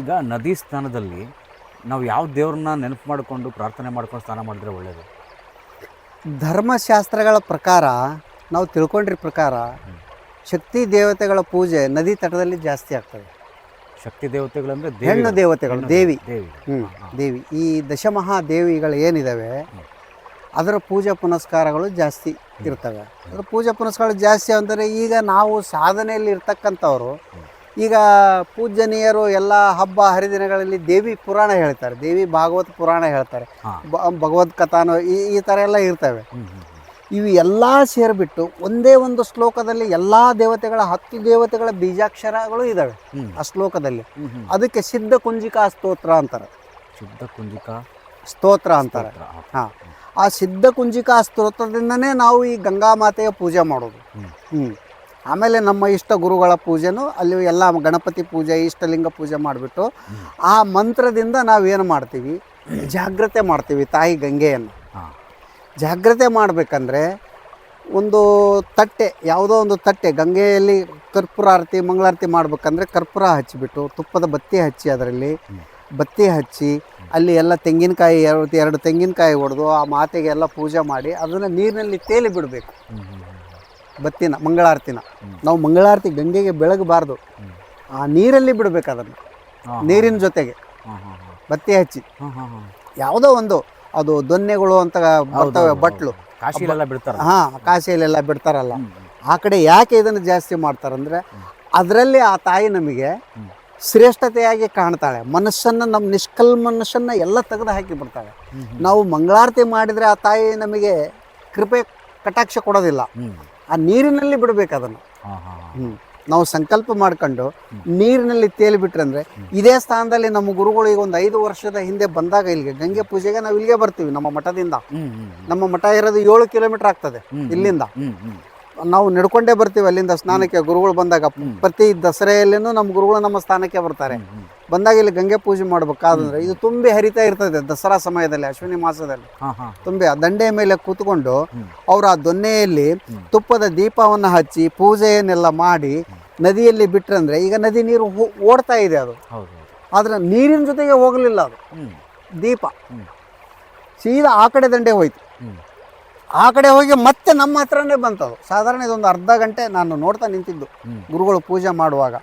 ಈಗ ನದಿ ಸ್ನಾನದಲ್ಲಿ ನಾವು ಯಾವ ದೇವ್ರನ್ನ ನೆನಪು ಮಾಡಿಕೊಂಡು ಪ್ರಾರ್ಥನೆ ಮಾಡ್ಕೊಂಡು ಸ್ನಾನ ಮಾಡಿದ್ರೆ ಒಳ್ಳೆಯದು? ಧರ್ಮಶಾಸ್ತ್ರಗಳ ಪ್ರಕಾರ ನಾವು ತಿಳ್ಕೊಂಡಿರೋ ಪ್ರಕಾರ ಶಕ್ತಿ ದೇವತೆಗಳ ಪೂಜೆ ನದಿ ತಟದಲ್ಲಿ ಜಾಸ್ತಿ ಆಗ್ತದೆ. ಶಕ್ತಿ ದೇವತೆಗಳಂದ್ರೆ ಹೆಣ್ಣು ದೇವತೆಗಳು, ದೇವಿ. ದೇವಿ. ದೇವಿ ಈ ದಶಮಹಾದೇವಿಗಳು ಏನಿದ್ದಾವೆ ಅದರ ಪೂಜಾ ಪುನಸ್ಕಾರಗಳು ಜಾಸ್ತಿ ಇರ್ತವೆ. ಅದರ ಪೂಜಾ ಪುನಸ್ಕಾರಗಳು ಜಾಸ್ತಿ ಅಂದರೆ ಈಗ ನಾವು ಸಾಧನೆಯಲ್ಲಿ ಇರ್ತಕ್ಕಂಥವ್ರು ಈಗ ಪೂಜನೀಯರು ಎಲ್ಲ ಹಬ್ಬ ಹರಿದಿನಗಳಲ್ಲಿ ದೇವಿ ಪುರಾಣ ಹೇಳ್ತಾರೆ, ದೇವಿ ಭಾಗವತ್ ಪುರಾಣ ಹೇಳ್ತಾರೆ, ಭಗವದ್ ಕಥಾನು ಈ ಥರ ಎಲ್ಲ ಇರ್ತವೆ. ಇವು ಎಲ್ಲ ಸೇರಿಬಿಟ್ಟು ಒಂದೇ ಒಂದು ಶ್ಲೋಕದಲ್ಲಿ ಎಲ್ಲ ದೇವತೆಗಳ 10 ದೇವತೆಗಳ ಬೀಜಾಕ್ಷರಗಳು ಇದ್ದಾವೆ ಆ ಶ್ಲೋಕದಲ್ಲಿ. ಅದಕ್ಕೆ ಸಿದ್ಧ ಕುಂಜಿಕಾ ಸ್ತೋತ್ರ ಅಂತಾರೆ. ಸಿದ್ಧ ಕುಂಜಿಕಾ ಸ್ತೋತ್ರ ಅಂತಾರೆ. ಹಾಂ, ಆ ಸಿದ್ಧ ಕುಂಜಿಕಾ ಸ್ತೋತ್ರದಿಂದನೇ ನಾವು ಈ ಗಂಗಾ ಮಾತೆಯ ಪೂಜೆ ಮಾಡೋದು. ಆಮೇಲೆ ನಮ್ಮ ಇಷ್ಟ ಗುರುಗಳ ಪೂಜೆನೂ ಅಲ್ಲಿ ಎಲ್ಲ ಗಣಪತಿ ಪೂಜೆ, ಇಷ್ಟಲಿಂಗ ಪೂಜೆ ಮಾಡಿಬಿಟ್ಟು ಆ ಮಂತ್ರದಿಂದ ನಾವೇನು ಮಾಡ್ತೀವಿ, ಜಾಗ್ರತೆ ಮಾಡ್ತೀವಿ ತಾಯಿ ಗಂಗೆಯನ್ನು. ಜಾಗ್ರತೆ ಮಾಡಬೇಕಂದ್ರೆ ಒಂದು ತಟ್ಟೆ, ಯಾವುದೋ ಒಂದು ತಟ್ಟೆ, ಗಂಗೆಯಲ್ಲಿ ಕರ್ಪೂರ ಆರತಿ ಮಂಗಳಾರತಿ ಮಾಡ್ಬೇಕಂದ್ರೆ ಕರ್ಪೂರ ಹಚ್ಚಿಬಿಟ್ಟು ತುಪ್ಪದ ಬತ್ತಿ ಹಚ್ಚಿ, ಅದರಲ್ಲಿ ಬತ್ತಿ ಹಚ್ಚಿ ಅಲ್ಲಿ ಎಲ್ಲ ತೆಂಗಿನಕಾಯಿ 2 ತೆಂಗಿನಕಾಯಿ ಹೊಡೆದು ಆ ಮಾತೆಗೆ ಎಲ್ಲ ಪೂಜೆ ಮಾಡಿ ಅದನ್ನು ನೀರಿನಲ್ಲಿ ತೇಲಿ ಬಿಡಬೇಕು. ಬತ್ತಿನ ಮಂಗಳಾರತಿನ ನಾವು ಮಂಗಳಾರತಿ ಗಂಗೆಗೆ ಬೆಳಗಬಾರ್ದು, ಆ ನೀರಲ್ಲಿ ಬಿಡಬೇಕು ಅದನ್ನು, ನೀರಿನ ಜೊತೆಗೆ ಬತ್ತಿ ಹಚ್ಚಿ. ಯಾವುದೋ ಒಂದು ಅದು ದೊನ್ನೆಗಳು ಅಂತ ಬರ್ತವೆ, ಬಟ್ಲು ಕಾಶಿಲೆಲ್ಲ ಬಿಡ್ತಾರೆ. ಕಾಶಿಯಲ್ಲೆಲ್ಲ ಬಿಡ್ತಾರಲ್ಲ, ಆ ಕಡೆ ಯಾಕೆ ಇದನ್ನು ಜಾಸ್ತಿ ಮಾಡ್ತಾರಂದ್ರೆ ಅದರಲ್ಲಿ ಆ ತಾಯಿ ನಮಗೆ ಶ್ರೇಷ್ಠತೆಯಾಗಿ ಕಾಣ್ತಾಳೆ. ಮನಸ್ಸನ್ನು, ನಮ್ಮ ನಿಷ್ಕಲ್ ಮನಸ್ಸನ್ನು ಎಲ್ಲ ತೆಗೆದು ಹಾಕಿ ಬಿಡ್ತಾಳೆ. ನಾವು ಮಂಗಳಾರತಿ ಮಾಡಿದರೆ ಆ ತಾಯಿ ನಮಗೆ ಕೃಪೆ ಕಟಾಕ್ಷ ಕೊಡೋದಿಲ್ಲ, ಆ ನೀರಿನಲ್ಲಿ ಬಿಡಬೇಕು ಅದನ್ನು. ನಾವು ಸಂಕಲ್ಪ ಮಾಡ್ಕೊಂಡು ನೀರಿನಲ್ಲಿ ತೇಲಿಬಿಟ್ರೆ ಅಂದರೆ ಇದೇ ಸ್ಥಾನದಲ್ಲಿ ನಮ್ಮ ಗುರುಗಳು ಈಗ ಒಂದು 5 ವರ್ಷದ ಹಿಂದೆ ಬಂದಾಗ ಇಲ್ಲಿಗೆ ಗಂಗೆ ಪೂಜೆಗೆ ನಾವು ಇಲ್ಲಿಗೆ ಬರ್ತೀವಿ. ನಮ್ಮ ಮಠದಿಂದ, ನಮ್ಮ ಮಠ ಇರೋದು 7 ಕಿಲೋಮೀಟರ್ ಆಗ್ತದೆ ಇಲ್ಲಿಂದ. ನಾವು ನಡ್ಕೊಂಡೇ ಬರ್ತೀವಿ ಅಲ್ಲಿಂದ ಸ್ನಾನಕ್ಕೆ. ಗುರುಗಳು ಬಂದಾಗ ಪ್ರತಿ ದಸರೆಯಲ್ಲೇನೂ ನಮ್ಮ ಗುರುಗಳು ನಮ್ಮ ಸ್ಥಾನಕ್ಕೆ ಬರ್ತಾರೆ. ಬಂದಾಗ ಇಲ್ಲಿ ಗಂಗೆ ಪೂಜೆ ಮಾಡ್ಬೇಕಾದ್ರೆ ಇದು ತುಂಬಿ ಹರಿತಾ ಇರ್ತದೆ. ದಸರಾ ಸಮಯದಲ್ಲಿ, ಅಶ್ವಿನಿ ಮಾಸದಲ್ಲಿ ತುಂಬಿ ಆ ದಂಡೆಯ ಮೇಲೆ ಕೂತ್ಕೊಂಡು ಅವರು ಆ ದೊನ್ನೆಯಲ್ಲಿ ತುಪ್ಪದ ದೀಪವನ್ನು ಹಚ್ಚಿ ಪೂಜೆಯನ್ನೆಲ್ಲ ಮಾಡಿ ನದಿಯಲ್ಲಿ ಬಿಟ್ರಂದ್ರೆ ಈಗ ನದಿ ನೀರು ಓಡ್ತಾ ಇದೆ ಅದು, ಆದ್ರೆ ನೀರಿನ ಜೊತೆಗೆ ಹೋಗಲಿಲ್ಲ ಅದು. ದೀಪ ಸೀದಾ ಆ ಕಡೆ ದಂಡೆ ಹೋಯ್ತು. ಆ ಕಡೆ ಹೋಗಿ ಮತ್ತೆ ನಮ್ಮ ಹತ್ರನೇ ಬಂತದು. ಸಾಧಾರಣ ಇದೊಂದು ಅರ್ಧ ಗಂಟೆ ನಾನು ನೋಡ್ತಾ ನಿಂತಿದ್ದು ಗುರುಗಳು ಪೂಜೆ ಮಾಡುವಾಗ.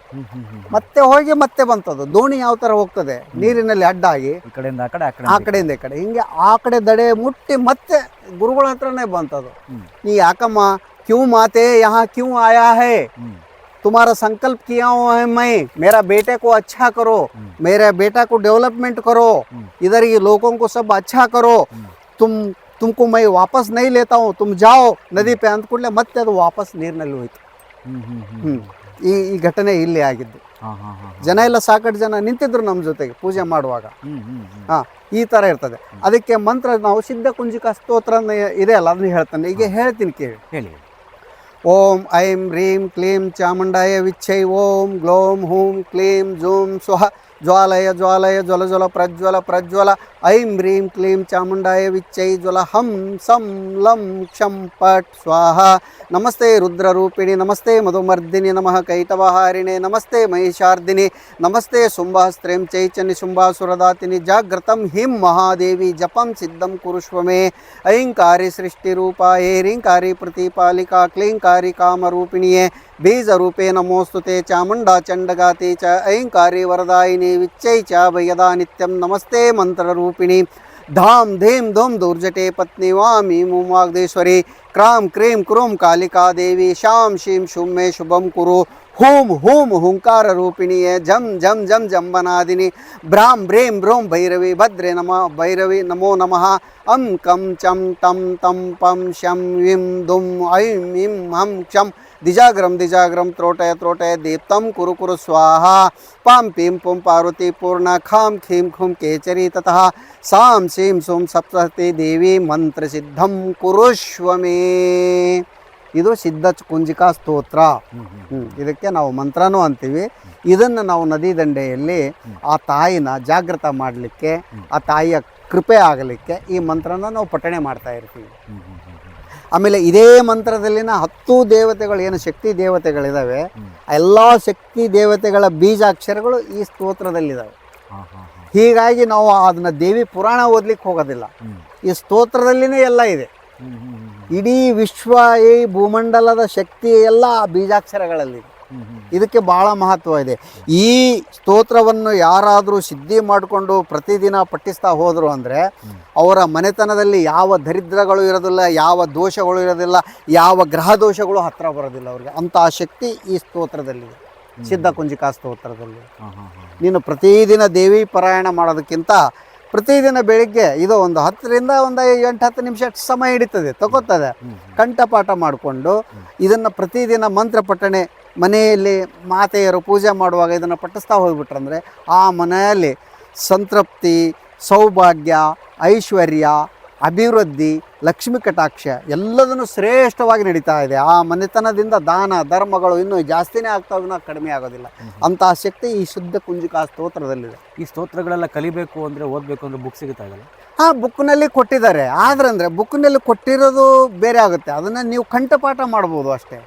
ಮತ್ತೆ ಹೋಗಿ ಮತ್ತೆ ಬಂತದು. ದೋಣಿ ಯಾವ ಥರ ಹೋಗ್ತದೆ ನೀರಿನಲ್ಲಿ ಅಡ್ಡಾಗಿ, ಆ ಕಡೆಯಿಂದ ಈ ಕಡೆ ಹಿಂಗೆ ಆ ಕಡೆ ದಡೆ ಮುಟ್ಟಿ ಮತ್ತೆ ಗುರುಗಳ ಹತ್ರನೇ ಬಂತದು. ನೀ ಯಾಕಮ್ಮ, ಕ್ಯೂ ಮಾತೆ ಯಹಾ ಕ್ಯೂ ಆಯಾ ಹೈ, तुम्हारा संकल्प किया हुआ है मैं, मेरा बेटे को अच्छा करो, मेरे बेटा को डेवलपमेंट करो, इधर ये लोगों को सब अच्छा करो, तुमको मैं वापस नहीं लेता हूँ, तुम जाओ ನದಿ ಪೇ ಅಂದ ಕೂಡಲೇ ಮತ್ತೆ ಅದು ವಾಪಸ್ ನೀರಿನಲ್ಲಿ ಹೋಯ್ತು. ಈ ಘಟನೆ ಇಲ್ಲಿ ಆಗಿದ್ದು. ಜನ ಎಲ್ಲ ಸಾಕಷ್ಟು ಜನ ನಿಂತಿದ್ರು ನಮ್ಮ ಜೊತೆಗೆ ಪೂಜೆ ಮಾಡುವಾಗ. ಈ ಥರ ಇರ್ತದೆ. ಅದಕ್ಕೆ ಮಂತ್ರ ನಾವು ಸಿದ್ಧ ಕುಂಜಿಕಾ ಸ್ತೋತ್ರ ಇದೆ ಅಲ್ಲ, ಅದನ್ನ ಹೇಳ್ತಾನೆ. ಈಗ ಹೇಳ್ತೀನಿ, ಕೇಳಿ. ಹೇಳಿ. ಓಂ ಐಂ ಹ್ರೀಂ ಕ್ಲೀಂ ಚಾಮುಂಡಾಯ ವಿಚ್ಚೈ, ಓಂ ಗ್ಲೋಂ ಹೂಂ ಕ್ಲೀಂ ಜೂಂ ಸ್ವಹ, ಜ್ವಾಲಯ ಜ್ವಾಲಯ ಜ್ವಲ ಜ್ವಲ ಪ್ರಜ್ವಲ ಪ್ರಜ್ವಲ, ಐಂ ಹ್ರೀಂ ಕ್ಲೀಂ ಚಾಮುಂಡಾಯ ವಿಚ್ಚೈ ಜ್ವಲ, ಹಂ ಸಂ ಲಂ ಕ್ಷಂ ಪಟ್ ಸ್ವಾಹ. ನಮಸ್ತೆ ರುದ್ರರೂಪಿಣಿ, ನಮಸ್ತೆ ಮಧುಮರ್ದಿನಿ, ನಮಃ ಕೈತವಹಾರಿಣೆ, ನಮಸ್ತೆ ಮಹಿಷಾರ್ದಿನಿ, ನಮಸ್ತೆ ಶುಂಭಾಸ್ತ್ರೇಂ ಚೈಚನ್ಯ ಶುಂಭಾಸುರದಾತಿನಿ, ಜಾಗ್ರತಂ ಹಿಂ ಮಹಾದೇವಿ, ಜಪಂ ಸಿದ್ಧಂ ಕುರುಷ್ವಮೇ. ಐಂಕಾರಿ ಸೃಷ್ಟಿರೂಪಾಯೇ, ರೀಂಕಾರಿ ಪ್ರತಿಪಾಲಿಕಾ, ಕ್ಲೀಂಕಾರಿ ಕಾಮರೂಪಿಣಿಯೇ, ಬೀಜರೂಪೇ ನಮೋಸ್ತುತೆ, ಚಾಮುಂಡಾ ಚಂಡಗಾತಿ ಚ ಐಂಕಾರಿ ವರದಾಯಿನಿ, ವಿಚ್ಚೈ ಚ ಭಯದಾ ನಿತ್ಯಂ, ನಮಸ್ತೆ ಮಂತ್ರರೂಪಿಣಿ. ಧಾಮ್ ಧೀಂ ಧೂಮ್ ದುರ್ಜಟೆ ಪತ್ನಿ ವಾಮಿ ಮುಮಾಗ್ದೇಶ್ವರಿ, ಕ್ರಾಂ ಕ್ರೀಂ ಕ್ರೂಂ ಕಾಲಿಕಾ ದೇವಿ, ಶಾಂ ಶೀಂ ಶುಂ ಮೇ ಶುಭಂ ಕುರು, ಹೂಂ ಹೂಂ ಹುಂಕಾರ ರೂಪಿಣಿಯೇ, ಜಂ ಜಂ ಜಂ ಜಂಬನಾದಿನಿ, ಭ್ರಾಂ ಭ್ರೀಂ ಭ್ರೂಂ ಭೈರವಿ, ಭದ್ರೆ ನಮಃ ಭೈರವಿ ನಮೋ ನಮಃ. ಅಂ ಕಂ ಚಂ ಟಂ ತಂ ಪಂ ಶಂ ವಿಂ ದುಂ ಐಂ ಇಂ ಹಂ ಕ್ಷಂ, ದಿಜಾಗ್ರಂ ದಿಜಾಗ್ರಂ ತ್ರೋಟಯ ತ್ರೋಟಯ ದೀಪ್ತಂ ಕುರು ಕುರು ಸ್ವಾಹ. ಪಾಂ ಪೀಂ ಪುಂ ಪಾರ್ವತಿ ಪೂರ್ಣ, ಖಾಂ ಖೀಂ ಖುಂ ಕೇಚರಿ ತತಃ, ಸಾಂ ಶೀಂ ಸೋಂ ಸಪ್ತತಿ ದೇವಿ, ಮಂತ್ರ ಸಿದ್ಧಂ ಕುರುಷ್ವಮೇ. ಇದು ಸಿದ್ಧ ಕುಂಜಿಕಾ ಸ್ತೋತ್ರ. ಇದಕ್ಕೆ ನಾವು ಮಂತ್ರನೂ ಅಂತೀವಿ. ಇದನ್ನು ನಾವು ನದಿ ದಂಡೆಯಲ್ಲಿ ಆ ತಾಯಿನ ಜಾಗೃತ ಮಾಡಲಿಕ್ಕೆ, ಆ ತಾಯಿಯ ಕೃಪೆ ಆಗಲಿಕ್ಕೆ ಈ ಮಂತ್ರನ ನಾವು ಪಠಣೆ ಮಾಡ್ತಾ ಇರ್ತೀವಿ. ಆಮೇಲೆ ಇದೇ ಮಂತ್ರದಲ್ಲಿನ 10 ದೇವತೆಗಳು, ಏನು ಶಕ್ತಿ ದೇವತೆಗಳಿದ್ದಾವೆ, ಎಲ್ಲ ಶಕ್ತಿ ದೇವತೆಗಳ ಬೀಜಾಕ್ಷರಗಳು ಈ ಸ್ತೋತ್ರದಲ್ಲಿದ್ದಾವೆ. ಹಾಂ ಹಾಂ ಹಾಂ. ಹೀಗಾಗಿ ನಾವು ಅದನ್ನ ದೇವಿ ಪುರಾಣ ಓದ್ಲಿಕ್ಕೆ ಹೋಗೋದಿಲ್ಲ. ಈ ಸ್ತೋತ್ರದಲ್ಲಿನೇ ಎಲ್ಲ ಇದೆ. ಇಡೀ ವಿಶ್ವ, ಈ ಭೂಮಂಡಲದ ಶಕ್ತಿ ಎಲ್ಲ ಆ ಬೀಜಾಕ್ಷರಗಳಲ್ಲಿದೆ. ಇದಕ್ಕೆ ಬಹಳ ಮಹತ್ವ ಇದೆ. ಈ ಸ್ತೋತ್ರವನ್ನು ಯಾರಾದರೂ ಸಿದ್ಧಿ ಮಾಡಿಕೊಂಡು ಪ್ರತಿದಿನ ಪಠಿಸ್ತಾ ಹೋದರು ಅಂದರೆ ಅವರ ಮನೆತನದಲ್ಲಿ ಯಾವ ದರಿದ್ರಗಳು ಇರೋದಿಲ್ಲ, ಯಾವ ದೋಷಗಳು ಇರೋದಿಲ್ಲ, ಯಾವ ಗ್ರಹ ದೋಷಗಳು ಹತ್ತಿರ ಬರೋದಿಲ್ಲ ಅವ್ರಿಗೆ. ಅಂತಹ ಶಕ್ತಿ ಈ ಸ್ತೋತ್ರದಲ್ಲಿದೆ, ಸಿದ್ಧ ಕುಂಜಿಕಾ ಸ್ತೋತ್ರದಲ್ಲಿ. ನೀನು ಪ್ರತಿದಿನ ದೇವಿ ಪಾರಾಯಣ ಮಾಡೋದಕ್ಕಿಂತ ಪ್ರತಿದಿನ ಬೆಳಿಗ್ಗೆ ಇದು ಒಂದು 10ರಿಂದ ಒಂದು 8-10 ನಿಮಿಷ ಸಮಯ ಹಿಡಿತದೆ, ತಗೋತದೆ. ಕಂಠಪಾಠ ಮಾಡಿಕೊಂಡು ಇದನ್ನು ಪ್ರತಿದಿನ ಮಂತ್ರ ಪಠಣೆ ಮನೆಯಲ್ಲಿ ಮಾತೆಯರು ಪೂಜೆ ಮಾಡುವಾಗ ಇದನ್ನು ಪಠಿಸ್ತಾ ಹೋಗ್ಬಿಟ್ರಂದರೆ ಆ ಮನೆಯಲ್ಲಿ ಸಂತೃಪ್ತಿ, ಸೌಭಾಗ್ಯ, ಐಶ್ವರ್ಯ, ಅಭಿವೃದ್ಧಿ, ಲಕ್ಷ್ಮೀ ಕಟಾಕ್ಷ ಎಲ್ಲದನ್ನು ಶ್ರೇಷ್ಠವಾಗಿ ನಡೀತಾ ಇದೆ. ಆ ಮನೆತನದಿಂದ ದಾನ ಧರ್ಮಗಳು ಇನ್ನೂ ಜಾಸ್ತಿನೇ ಆಗ್ತಾವಿನ ಕಡಿಮೆ ಆಗೋದಿಲ್ಲ. ಅಂತಹ ಶಕ್ತಿ ಈ ಶುದ್ಧ ಕುಂಜಿಕಾ ಸ್ತೋತ್ರದಲ್ಲಿದೆ. ಈ ಸ್ತೋತ್ರಗಳೆಲ್ಲ ಕಲಿಬೇಕು ಅಂದರೆ, ಓದಬೇಕು ಅಂದರೆ ಬುಕ್ ಸಿಗುತ್ತಾ ಇದಲ್ಲ? ಹಾಂ, ಬುಕ್ನಲ್ಲಿ ಕೊಟ್ಟಿದ್ದಾರೆ. ಆದ್ರೆ ಅಂದರೆ ಬುಕ್ನಲ್ಲಿ ಕೊಟ್ಟಿರೋದು ಬೇರೆ ಆಗುತ್ತೆ, ಅದನ್ನು ನೀವು ಕಂಠಪಾಠ ಮಾಡ್ಬೋದು ಅಷ್ಟೇ.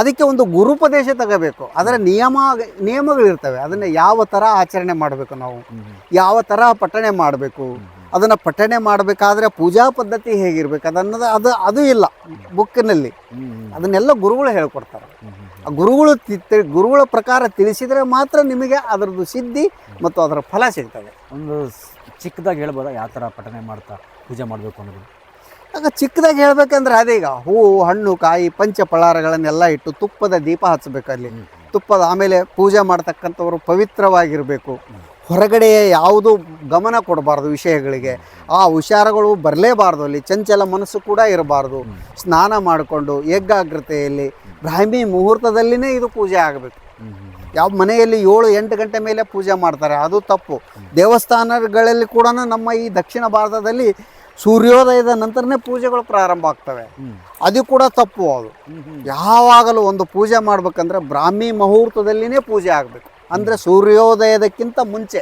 ಅದಕ್ಕೆ ಒಂದು ಗುರುಪದೇಶ ತಗೋಬೇಕು. ಅದರ ನಿಯಮಗಳಿರ್ತವೆ. ಅದನ್ನು ಯಾವ ಥರ ಆಚರಣೆ ಮಾಡಬೇಕು, ನಾವು ಯಾವ ಥರ ಪಠಣೆ ಮಾಡಬೇಕು, ಅದನ್ನು ಪಠಣೆ ಮಾಡಬೇಕಾದ್ರೆ ಪೂಜಾ ಪದ್ಧತಿ ಹೇಗಿರ್ಬೇಕು ಅದು ಇಲ್ಲ ಬುಕ್ಕಿನಲ್ಲಿ. ಅದನ್ನೆಲ್ಲ ಗುರುಗಳು ಹೇಳ್ಕೊಡ್ತಾರೆ. ಆ ಗುರುಗಳ ಪ್ರಕಾರ ತಿಳಿಸಿದರೆ ಮಾತ್ರ ನಿಮಗೆ ಅದರದ್ದು ಸಿದ್ಧಿ ಮತ್ತು ಅದರ ಫಲ ಸಿಗ್ತದೆ. ಒಂದು ಚಿಕ್ಕದಾಗಿ ಹೇಳ್ಬೋದಾ ಯಾವ ಥರ ಪಠನೆ ಮಾಡ್ತಾ ಪೂಜೆ ಮಾಡಬೇಕು ಅನ್ನೋದು? ಆಗ ಚಿಕ್ಕದಾಗಿ ಹೇಳ್ಬೇಕಂದ್ರೆ ಅದೀಗ ಹೂವು, ಹಣ್ಣು, ಕಾಯಿ, ಪಂಚಫಲಾರಗಳನ್ನೆಲ್ಲ ಇಟ್ಟು ತುಪ್ಪದ ದೀಪ ಹಚ್ಚಬೇಕು. ಅಲ್ಲಿ ತುಪ್ಪದ ಆಮೇಲೆ ಪೂಜೆ ಮಾಡ್ತಕ್ಕಂಥವ್ರು ಪವಿತ್ರವಾಗಿರಬೇಕು. ಹೊರಗಡೆ ಯಾವುದು ಗಮನ ಕೊಡಬಾರ್ದು ವಿಷಯಗಳಿಗೆ. ಆ ವಿಚಾರಗಳು ಬರಲೇಬಾರ್ದು. ಅಲ್ಲಿ ಚಂಚಲ ಮನಸ್ಸು ಕೂಡ ಇರಬಾರ್ದು. ಸ್ನಾನ ಮಾಡಿಕೊಂಡು ಏಕಾಗ್ರತೆಯಲ್ಲಿ ಬ್ರಾಹ್ಮಿ ಮುಹೂರ್ತದಲ್ಲಿನೇ ಇದು ಪೂಜೆ ಆಗಬೇಕು. ಯಾವ ಮನೆಯಲ್ಲಿ 7-8 ಗಂಟೆ ಮೇಲೆ ಪೂಜೆ ಮಾಡ್ತಾರೆ, ಅದು ತಪ್ಪು. ದೇವಸ್ಥಾನಗಳಲ್ಲಿ ಕೂಡ ನಮ್ಮ ಈ ದಕ್ಷಿಣ ಭಾರತದಲ್ಲಿ ಸೂರ್ಯೋದಯದ ನಂತರನೇ ಪೂಜೆಗಳು ಪ್ರಾರಂಭ ಆಗ್ತವೆ, ಅದು ಕೂಡ ತಪ್ಪು. ಅದು ಯಾವಾಗಲೂ ಒಂದು ಪೂಜೆ ಮಾಡ್ಬೇಕಂದ್ರೆ ಬ್ರಾಹ್ಮಿ ಮುಹೂರ್ತದಲ್ಲಿನೇ ಪೂಜೆ ಆಗಬೇಕು. ಅಂದರೆ ಸೂರ್ಯೋದಯದಕ್ಕಿಂತ ಮುಂಚೆ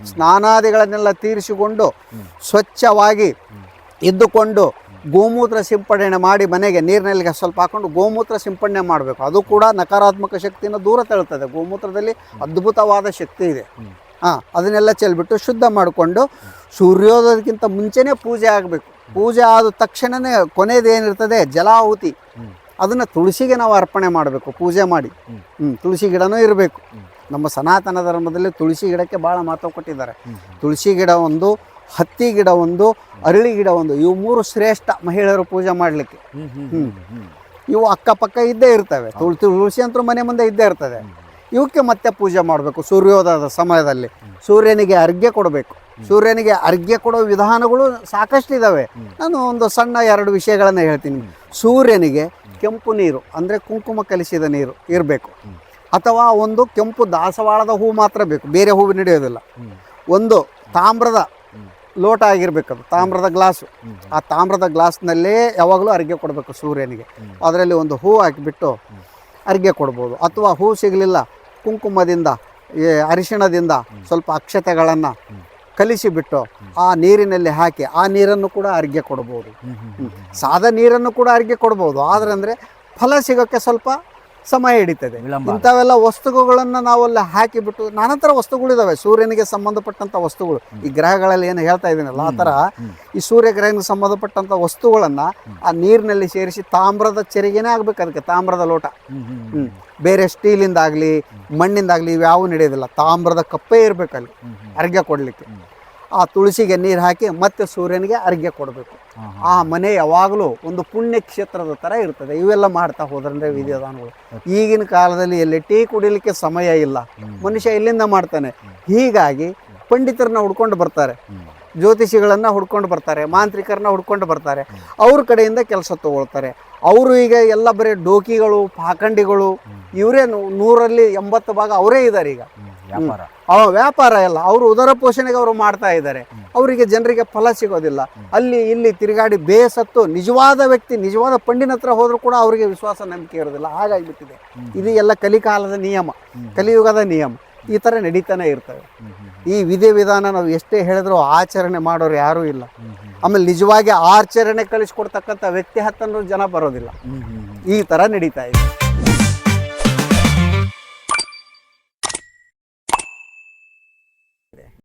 ಸ್ನಾನಾದಿಗಳನ್ನೆಲ್ಲ ತೀರಿಸಿಕೊಂಡು ಸ್ವಚ್ಛವಾಗಿ ಇದ್ದುಕೊಂಡು ಗೋಮೂತ್ರ ಸಿಂಪಡಣೆ ಮಾಡಿ ಮನೆಗೆ ನೀರಿನಲ್ಲಿ ಸ್ವಲ್ಪ ಹಾಕೊಂಡು ಗೋಮೂತ್ರ ಸಿಂಪಡಣೆ ಮಾಡಬೇಕು. ಅದು ಕೂಡ ನಕಾರಾತ್ಮಕ ಶಕ್ತಿಯನ್ನು ದೂರ ತಳ್ಳುತ್ತದೆ. ಗೋಮೂತ್ರದಲ್ಲಿ ಅದ್ಭುತವಾದ ಶಕ್ತಿ ಇದೆ. ಅದನ್ನೆಲ್ಲ ಚೆಲ್ಬಿಟ್ಟು ಶುದ್ಧ ಮಾಡಿಕೊಂಡು ಸೂರ್ಯೋದಯಕ್ಕಿಂತ ಮುಂಚೆನೇ ಪೂಜೆ ಆಗಬೇಕು. ಪೂಜೆ ಆದ ತಕ್ಷಣವೇ ಕೊನೆಯದೇನಿರ್ತದೆ ಜಲಾಹುತಿ, ಅದನ್ನು ತುಳಸಿಗೆ ನಾವು ಅರ್ಪಣೆ ಮಾಡಬೇಕು ಪೂಜೆ ಮಾಡಿ. ತುಳಸಿ ಗಿಡನೂ ಇರಬೇಕು. ನಮ್ಮ ಸನಾತನ ಧರ್ಮದಲ್ಲಿ ತುಳಸಿ ಗಿಡಕ್ಕೆ ಭಾಳ ಮಹತ್ವ ಕೊಟ್ಟಿದ್ದಾರೆ. ತುಳಸಿ ಗಿಡ ಒಂದು, ಹತ್ತಿ ಗಿಡ ಒಂದು, ಅರಳಿ ಗಿಡ ಒಂದು, ಇವು 3 ಶ್ರೇಷ್ಠ ಮಹಿಳೆಯರು ಪೂಜೆ ಮಾಡಲಿಕ್ಕೆ. ಇವು ಅಕ್ಕಪಕ್ಕ ಇದ್ದೇ ಇರ್ತವೆ. ತುಳಸಿ ಅಂತೂ ಮನೆ ಮುಂದೆ ಇದ್ದೇ ಇರ್ತದೆ. ಇವಕ್ಕೆ ಮತ್ತೆ ಪೂಜೆ ಮಾಡಬೇಕು. ಸೂರ್ಯೋದಯದ ಸಮಯದಲ್ಲಿ ಸೂರ್ಯನಿಗೆ ಅರ್ಘ್ಯ ಕೊಡಬೇಕು. ಸೂರ್ಯನಿಗೆ ಅರ್ಘ್ಯ ಕೊಡೋ ವಿಧಾನಗಳು ಸಾಕಷ್ಟು ಇದ್ದಾವೆ. ನಾನು ಒಂದು ಸಣ್ಣ 2 ವಿಷಯಗಳನ್ನು ಹೇಳ್ತೀನಿ. ಸೂರ್ಯನಿಗೆ ಕೆಂಪು ನೀರು ಅಂದರೆ ಕುಂಕುಮ ಕಲಿಸಿದ ನೀರು ಇರಬೇಕು, ಅಥವಾ ಒಂದು ಕೆಂಪು ದಾಸವಾಳದ ಹೂ ಮಾತ್ರ ಬೇಕು, ಬೇರೆ ಹೂವು ನಡೆಯೋದಿಲ್ಲ. ಒಂದು ತಾಮ್ರದ ಲೋಟ ಆಗಿರ್ಬೇಕದು, ತಾಮ್ರದ ಗ್ಲಾಸು. ಆ ತಾಮ್ರದ ಗ್ಲಾಸ್ನಲ್ಲೇ ಯಾವಾಗಲೂ ಅರ್ಘ್ಯ ಕೊಡಬೇಕು ಸೂರ್ಯನಿಗೆ. ಅದರಲ್ಲಿ ಒಂದು ಹೂ ಹಾಕಿಬಿಟ್ಟು ಅರ್ಘ್ಯ ಕೊಡ್ಬೋದು. ಅಥವಾ ಹೂ ಸಿಗಲಿಲ್ಲ, ಕುಂಕುಮದಿಂದ ಅರಿಶಿಣದಿಂದ ಸ್ವಲ್ಪ ಅಕ್ಷತೆಗಳನ್ನು ಕಲಿಸಿಬಿಟ್ಟು ಆ ನೀರಿನಲ್ಲಿ ಹಾಕಿ ಆ ನೀರನ್ನು ಕೂಡ ಅರ್ಘ್ಯ ಕೊಡ್ಬೋದು. ಸಾದ ನೀರನ್ನು ಕೂಡ ಅರ್ಘ್ಯ ಕೊಡ್ಬೋದು. ಆದರೆ ಅಂದರೆ ಫಲ ಸಿಗೋಕ್ಕೆ ಸ್ವಲ್ಪ ಸಮಯ ಹಿಡಿತದೆ. ಇಂಥವೆಲ್ಲ ವಸ್ತುಗಳನ್ನು ನಾವೆಲ್ಲ ಹಾಕಿಬಿಟ್ಟು ನಾನಾ ಥರ ವಸ್ತುಗಳಿದ್ದಾವೆ ಸೂರ್ಯನಿಗೆ ಸಂಬಂಧಪಟ್ಟಂಥ ವಸ್ತುಗಳು. ಈ ಗ್ರಹಗಳಲ್ಲಿ ಏನು ಹೇಳ್ತಾ ಇದ್ದೀನಲ್ಲ ಆ ಥರ ಈ ಸೂರ್ಯ ಗ್ರಹಕ್ಕೆ ಸಂಬಂಧಪಟ್ಟಂಥ ವಸ್ತುಗಳನ್ನು ಆ ನೀರಿನಲ್ಲಿ ಸೇರಿಸಿ ತಾಮ್ರದ ಚೆರಿಗೆನೇ ಆಗ್ಬೇಕು. ಅದಕ್ಕೆ ತಾಮ್ರದ ಲೋಟ, ಬೇರೆ ಸ್ಟೀಲಿಂದಾಗಲಿ ಮಣ್ಣಿಂದಾಗಲಿ ಇವ್ಯಾವೂ ನಡೆಯೋದಿಲ್ಲ. ತಾಮ್ರದ ಕಪ್ಪೇ ಇರಬೇಕಲ್ಲಿ ಅರ್ಘ್ಯ ಕೊಡಲಿಕ್ಕೆ. ಆ ತುಳಸಿಗೆ ನೀರು ಹಾಕಿ ಮತ್ತೆ ಸೂರ್ಯನಿಗೆ ಅರ್ಘ್ಯ ಕೊಡಬೇಕು. ಆ ಮನೆ ಯಾವಾಗಲೂ ಒಂದು ಪುಣ್ಯ ಕ್ಷೇತ್ರದ ಥರ ಇರ್ತದೆ. ಇವೆಲ್ಲ ಮಾಡ್ತಾ ಹೋದ್ರಂದ್ರೆ ವಿಧಿವಿಧಾನಗಳು. ಈಗಿನ ಕಾಲದಲ್ಲಿ ಎಲ್ಲಿ ಟೀ ಕುಡಿಲಿಕ್ಕೆ ಸಮಯ ಇಲ್ಲ, ಮನುಷ್ಯ ಎಲ್ಲಿಂದ ಮಾಡ್ತಾನೆ. ಹೀಗಾಗಿ ಪಂಡಿತರನ್ನ ಹುಡ್ಕೊಂಡು ಬರ್ತಾರೆ, ಜ್ಯೋತಿಷಿಗಳನ್ನು ಹುಡ್ಕೊಂಡು ಬರ್ತಾರೆ, ಮಾಂತ್ರಿಕರನ್ನ ಹುಡ್ಕೊಂಡು ಬರ್ತಾರೆ. ಅವ್ರ ಕಡೆಯಿಂದ ಕೆಲಸ ತಗೊಳ್ತಾರೆ. ಅವರು ಈಗ ಎಲ್ಲ ಬರೀ ಡೋಕಿಗಳು, ಪಾಖಂಡಿಗಳು, ಇವರೇ 100ರಲ್ಲಿ 80 ಭಾಗ ಅವರೇ ಇದ್ದಾರೆ ಈಗ. ವ್ಯಾಪಾರ ಎಲ್ಲ ಅವರು ಉದರ ಪೋಷಣೆಗೆ ಅವರು ಮಾಡ್ತಾ ಇದ್ದಾರೆ. ಅವರಿಗೆ ಜನರಿಗೆ ಫಲ ಸಿಗೋದಿಲ್ಲ. ಅಲ್ಲಿ ಇಲ್ಲಿ ತಿರುಗಾಡಿ ಬೇಸತ್ತು ನಿಜವಾದ ವ್ಯಕ್ತಿ, ನಿಜವಾದ ಪಂಡಿನ ಹತ್ರ ಹೋದ್ರೂ ಕೂಡ ಅವರಿಗೆ ವಿಶ್ವಾಸ ನಂಬಿಕೆ ಇರೋದಿಲ್ಲ. ಹಾಗಾಗಿಬಿಟ್ಟಿದೆ. ಇದು ಎಲ್ಲ ಕಲಿಕಾಲದ ನಿಯಮ, ಕಲಿಯುಗದ ನಿಯಮ. ಈ ಥರ ನಡೀತಾನೆ ಇರ್ತವೆ. ಈ ವಿಧಿವಿಧಾನ ನಾವು ಎಷ್ಟೇ ಹೇಳಿದ್ರು ಆಚರಣೆ ಮಾಡೋರು ಯಾರೂ ಇಲ್ಲ. ಆಮೇಲೆ ನಿಜವಾಗಿ ಆಚರಣೆ ಕಳಿಸ್ಕೊಡ್ತಕ್ಕಂಥ ವ್ಯಕ್ತಿ ಹತ್ತನ್ನು ಜನ ಬರೋದಿಲ್ಲ. ಈ ಥರ ನಡೀತಾ ಇದೆ.